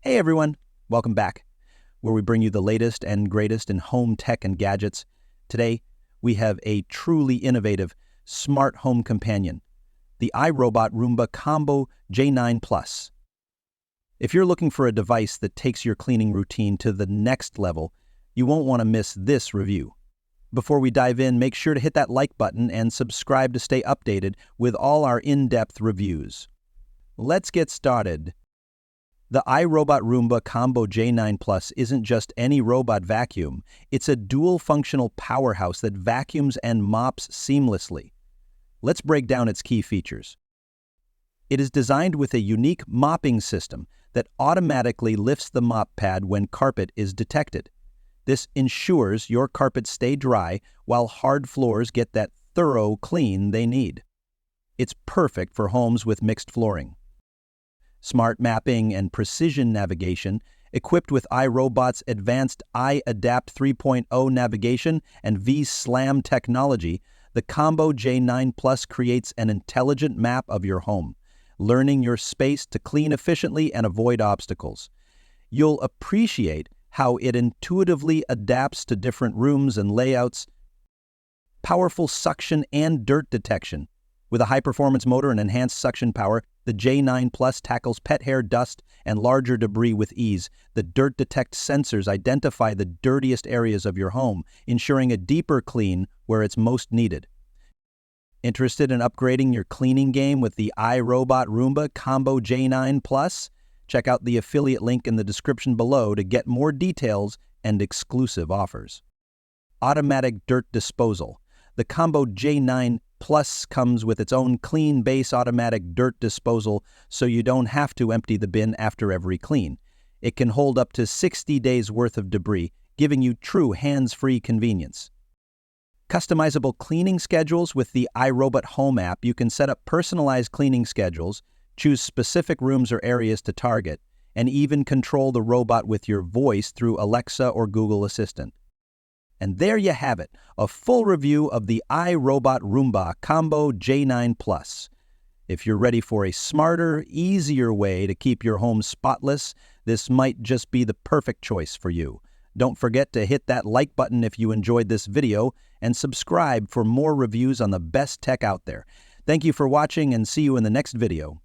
Hey everyone, welcome back, where we bring you the latest and greatest in home tech and gadgets. Today, we have a truly innovative smart home companion, the iRobot Roomba Combo J9 Plus. If you're looking for a device that takes your cleaning routine to the next level, you won't want to miss this review. Before we dive in, make sure to hit that like button and subscribe to stay updated with all our in-depth reviews. Let's get started. The iRobot Roomba Combo J9 Plus isn't just any robot vacuum, it's a dual-functional powerhouse that vacuums and mops seamlessly. Let's break down its key features. It is designed with a unique mopping system that automatically lifts the mop pad when carpet is detected. This ensures your carpets stay dry while hard floors get that thorough clean they need. It's perfect for homes with mixed flooring. Smart mapping and precision navigation, equipped with iRobot's advanced iAdapt 3.0 navigation and V-Slam technology, the Combo J9 Plus creates an intelligent map of your home, learning your space to clean efficiently and avoid obstacles. You'll appreciate how it intuitively adapts to different rooms and layouts. Powerful suction and dirt detection. With a high-performance motor and enhanced suction power, the J9 Plus tackles pet hair, dust, and larger debris with ease. The Dirt Detect sensors identify the dirtiest areas of your home, ensuring a deeper clean where it's most needed. Interested in upgrading your cleaning game with the iRobot Roomba Combo J9 Plus? Check out the affiliate link in the description below to get more details and exclusive offers. Automatic dirt disposal. The Combo J9 Plus comes with its own clean base automatic dirt disposal, so you don't have to empty the bin after every clean. It can hold up to 60 days worth of debris, giving you true hands-free convenience. Customizable cleaning schedules. With the iRobot Home app, you can set up personalized cleaning schedules, choose specific rooms or areas to target, and even control the robot with your voice through Alexa or Google Assistant. And there you have it, a full review of the iRobot Roomba Combo J9 Plus. If you're ready for a smarter, easier way to keep your home spotless, this might just be the perfect choice for you. Don't forget to hit that like button if you enjoyed this video and subscribe for more reviews on the best tech out there. Thank you for watching and see you in the next video.